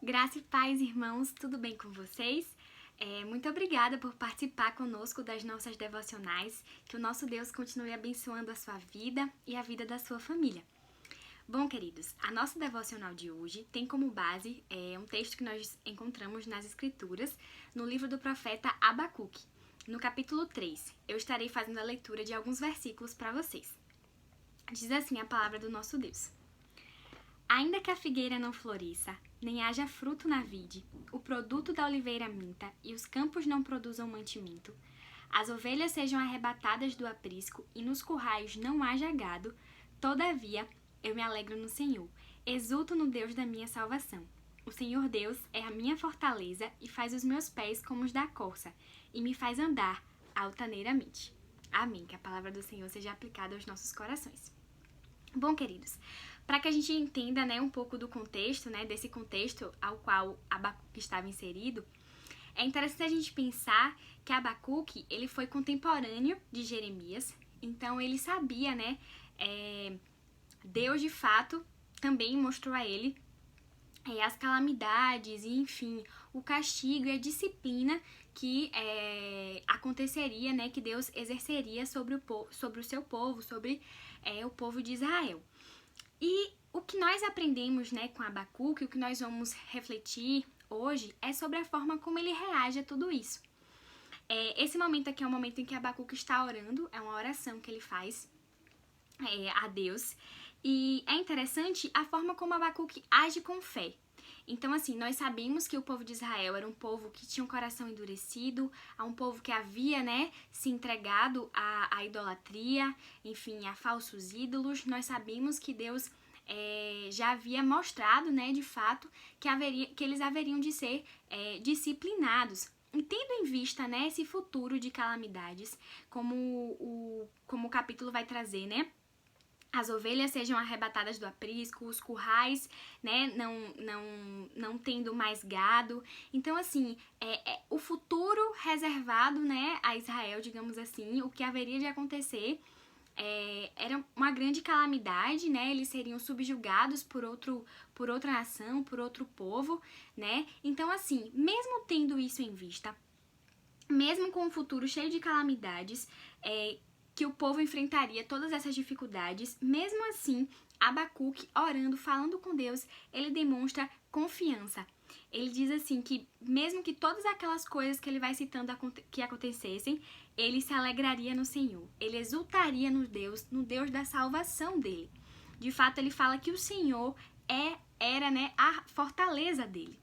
Graça e paz, irmãos, tudo bem com vocês? Muito obrigada por participar conosco das nossas devocionais, que o nosso Deus continue abençoando a sua vida e a vida da sua família. Bom, queridos, a nossa devocional de hoje tem como base um texto que nós encontramos nas Escrituras, no livro do profeta Abacuque. No capítulo 3, eu estarei fazendo a leitura de alguns versículos para vocês. Diz assim a palavra do nosso Deus. Ainda que a figueira não floresça, nem haja fruto na vide, o produto da oliveira minta, e os campos não produzam mantimento, as ovelhas sejam arrebatadas do aprisco, e nos currais não haja gado, todavia eu me alegro no Senhor, exulto no Deus da minha salvação. O Senhor Deus é a minha fortaleza, e faz os meus pés como os da corça, e me faz andar altaneiramente. Amém, que a palavra do Senhor seja aplicada aos nossos corações. Bom, queridos, para que a gente entenda um pouco do contexto, desse contexto ao qual Abacuque estava inserido, é interessante a gente pensar que Abacuque ele foi contemporâneo de Jeremias, então ele sabia, Deus de fato também mostrou a ele as calamidades e, enfim, o castigo e a disciplina que aconteceria, que Deus exerceria sobre o seu povo, sobre o povo de Israel. E o que nós aprendemos com Abacuque, o que nós vamos refletir hoje, é sobre a forma como ele reage a tudo isso. Esse momento aqui é um momento em que Abacuque está orando, é uma oração que ele faz a Deus. E é interessante a forma como Abacuque age com fé. Então, assim, nós sabemos que o povo de Israel era um povo que tinha um coração endurecido, um povo que havia, se entregado à idolatria, enfim, a falsos ídolos. Nós sabemos que Deus já havia mostrado, de fato, que eles haveriam de ser disciplinados. E tendo em vista, esse futuro de calamidades, como o capítulo vai trazer, as ovelhas sejam arrebatadas do aprisco, os currais, não tendo mais gado. Então, assim, o futuro reservado, a Israel, digamos assim, o que haveria de acontecer era uma grande calamidade, eles seriam subjugados por outra nação, por outro povo, Então, assim, mesmo tendo isso em vista, mesmo com um futuro cheio de calamidades, que o povo enfrentaria todas essas dificuldades, mesmo assim, Abacuque, orando, falando com Deus, ele demonstra confiança. Ele diz assim que mesmo que todas aquelas coisas que ele vai citando que acontecessem, ele se alegraria no Senhor, ele exultaria no Deus da salvação dele. De fato, ele fala que o Senhor era a fortaleza dele.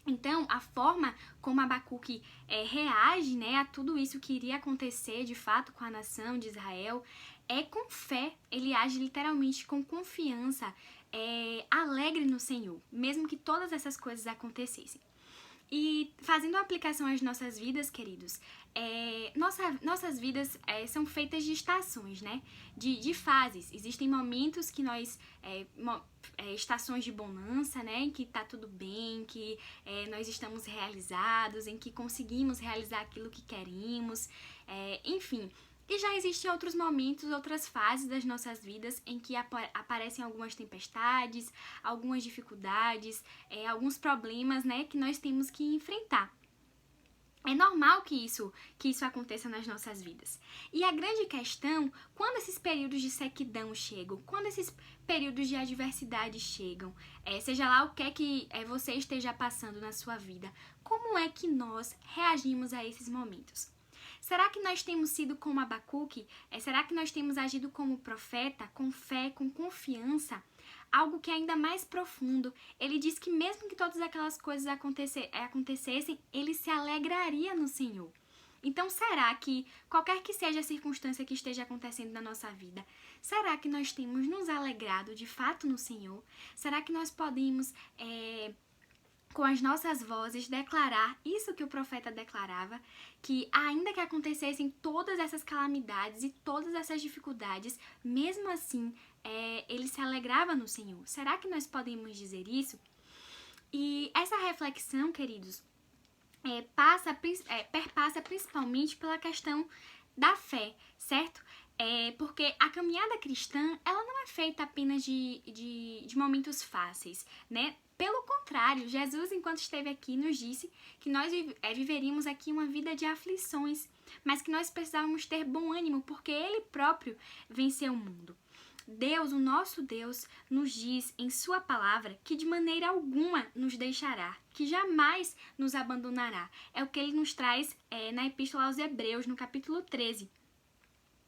Então, a forma como Abacuque reage a tudo isso que iria acontecer de fato com a nação de Israel é com fé. Ele age literalmente com confiança, alegre no Senhor, mesmo que todas essas coisas acontecessem. E fazendo a aplicação às nossas vidas, queridos, nossas vidas são feitas de estações, de fases. Existem momentos que nós, estações de bonança, em que tá tudo bem, que nós estamos realizados, em que conseguimos realizar aquilo que queremos, enfim. E já existem outros momentos, outras fases das nossas vidas em que aparecem algumas tempestades, algumas dificuldades, alguns problemas, que nós temos que enfrentar. É normal que isso aconteça nas nossas vidas. E a grande questão, quando esses períodos de sequidão chegam, quando esses períodos de adversidade chegam, seja lá o que é que você esteja passando na sua vida, como é que nós reagimos a esses momentos? Será que nós temos sido como Abacuque? Será que nós temos agido como profeta, com fé, com confiança? Algo que é ainda mais profundo. Ele diz que mesmo que todas aquelas coisas acontecessem, ele se alegraria no Senhor. Então, será que, qualquer que seja a circunstância que esteja acontecendo na nossa vida, será que nós temos nos alegrado de fato no Senhor? Será que nós podemos com as nossas vozes, declarar isso que o profeta declarava, que ainda que acontecessem todas essas calamidades e todas essas dificuldades, mesmo assim, ele se alegrava no Senhor. Será que nós podemos dizer isso? E essa reflexão, queridos, perpassa principalmente pela questão da fé, certo? Porque a caminhada cristã, ela não é feita apenas de momentos fáceis, né? Pelo contrário, Jesus, enquanto esteve aqui, nos disse que nós viveríamos aqui uma vida de aflições, mas que nós precisávamos ter bom ânimo, porque Ele próprio venceu o mundo. Deus, o nosso Deus, nos diz em sua palavra que de maneira alguma nos deixará, que jamais nos abandonará. É o que Ele nos traz na Epístola aos Hebreus, no capítulo 13.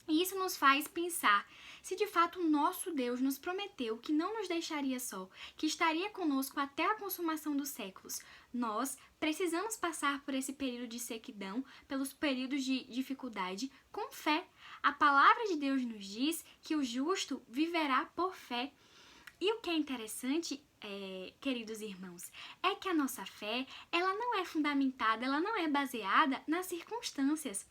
E isso nos faz pensar se de fato o nosso Deus nos prometeu que não nos deixaria só, que estaria conosco até a consumação dos séculos. Nós precisamos passar por esse período de sequidão, pelos períodos de dificuldade, com fé. A palavra de Deus nos diz que o justo viverá por fé. E o que é interessante, queridos irmãos, é que a nossa fé, ela não é fundamentada, ela não é baseada nas circunstâncias.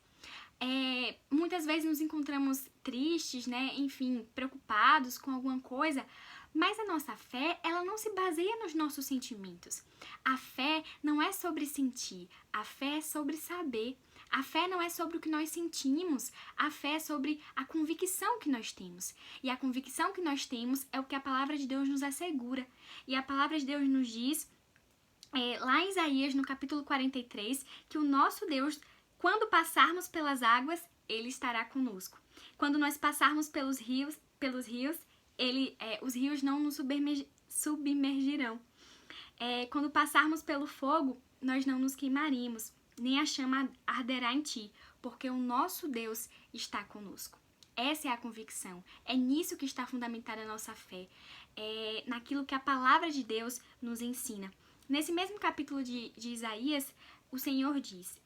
Muitas vezes nos encontramos tristes, né? Enfim, preocupados com alguma coisa, mas a nossa fé, ela não se baseia nos nossos sentimentos. A fé não é sobre sentir, a fé é sobre saber. A fé não é sobre o que nós sentimos, a fé é sobre a convicção que nós temos. E a convicção que nós temos é o que a palavra de Deus nos assegura. E a palavra de Deus nos diz, lá em Isaías, no capítulo 43, que o nosso Deus, quando passarmos pelas águas, Ele estará conosco. Quando nós passarmos pelos rios, os rios não nos submergirão. Quando passarmos pelo fogo, nós não nos queimaremos, nem a chama arderá em ti, porque o nosso Deus está conosco. Essa é a convicção. É nisso que está fundamentada a nossa fé. É naquilo que a palavra de Deus nos ensina. Nesse mesmo capítulo de Isaías, o Senhor diz: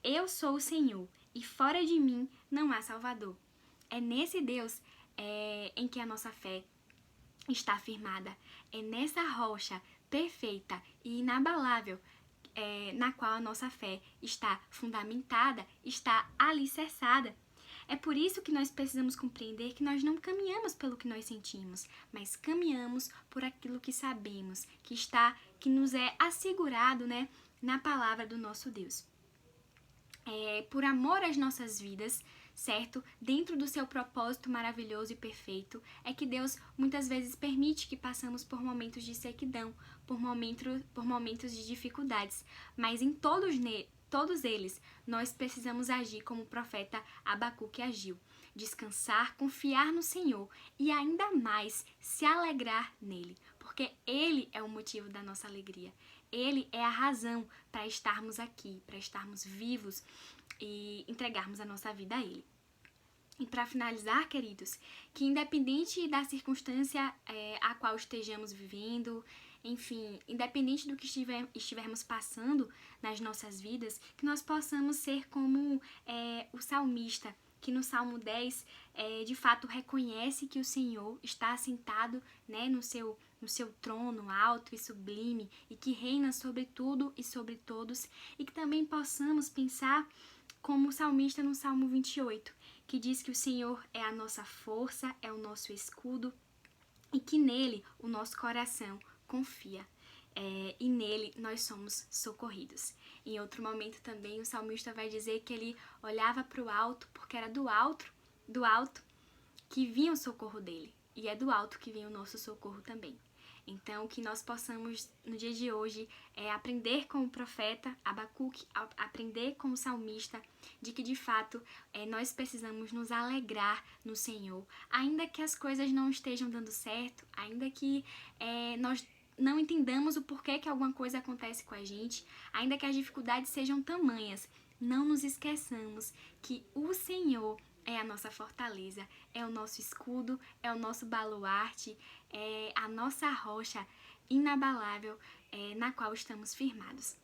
Eu sou o Senhor, e fora de mim não há Salvador. É nesse Deus em que a nossa fé está firmada. É nessa rocha perfeita e inabalável na qual a nossa fé está fundamentada, está alicerçada. É por isso que nós precisamos compreender que nós não caminhamos pelo que nós sentimos, mas caminhamos por aquilo que sabemos, que nos é assegurado, né, na palavra do nosso Deus. Por amor às nossas vidas, certo? Dentro do seu propósito maravilhoso e perfeito, é que Deus muitas vezes permite que passamos por momentos de sequidão, por momentos de dificuldades, mas em todos eles nós precisamos agir como o profeta Abacuque agiu, descansar, confiar no Senhor e ainda mais se alegrar nele, porque Ele é o motivo da nossa alegria. Ele é a razão para estarmos aqui, para estarmos vivos e entregarmos a nossa vida a Ele. E para finalizar, queridos, que independente da circunstância a qual estejamos vivendo, enfim, independente do que estivermos passando nas nossas vidas, que nós possamos ser como o salmista, que no Salmo 10, de fato reconhece que o Senhor está assentado, né, no seu trono alto e sublime e que reina sobre tudo e sobre todos, e que também possamos pensar como o salmista no Salmo 28, que diz que o Senhor é a nossa força, é o nosso escudo e que nele o nosso coração confia. E nele nós somos socorridos. Em outro momento também o salmista vai dizer que ele olhava para o alto porque era do alto que vinha o socorro dele. E é do alto que vem o nosso socorro também. Então, que nós possamos, no dia de hoje, aprender com o profeta Abacuque, aprender com o salmista, de que, de fato, nós precisamos nos alegrar no Senhor. Ainda que as coisas não estejam dando certo, ainda que nós não entendamos o porquê que alguma coisa acontece com a gente, ainda que as dificuldades sejam tamanhas, não nos esqueçamos que o Senhor é a nossa fortaleza, é o nosso escudo, é o nosso baluarte, é a nossa rocha inabalável na qual estamos firmados.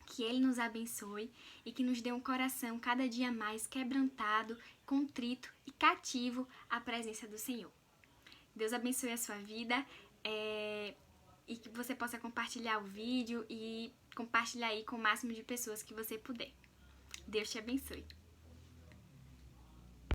Que Ele nos abençoe e que nos dê um coração cada dia mais quebrantado, contrito e cativo à presença do Senhor. Deus abençoe a sua vida e que você possa compartilhar o vídeo e compartilhar aí com o máximo de pessoas que você puder. Deus te abençoe.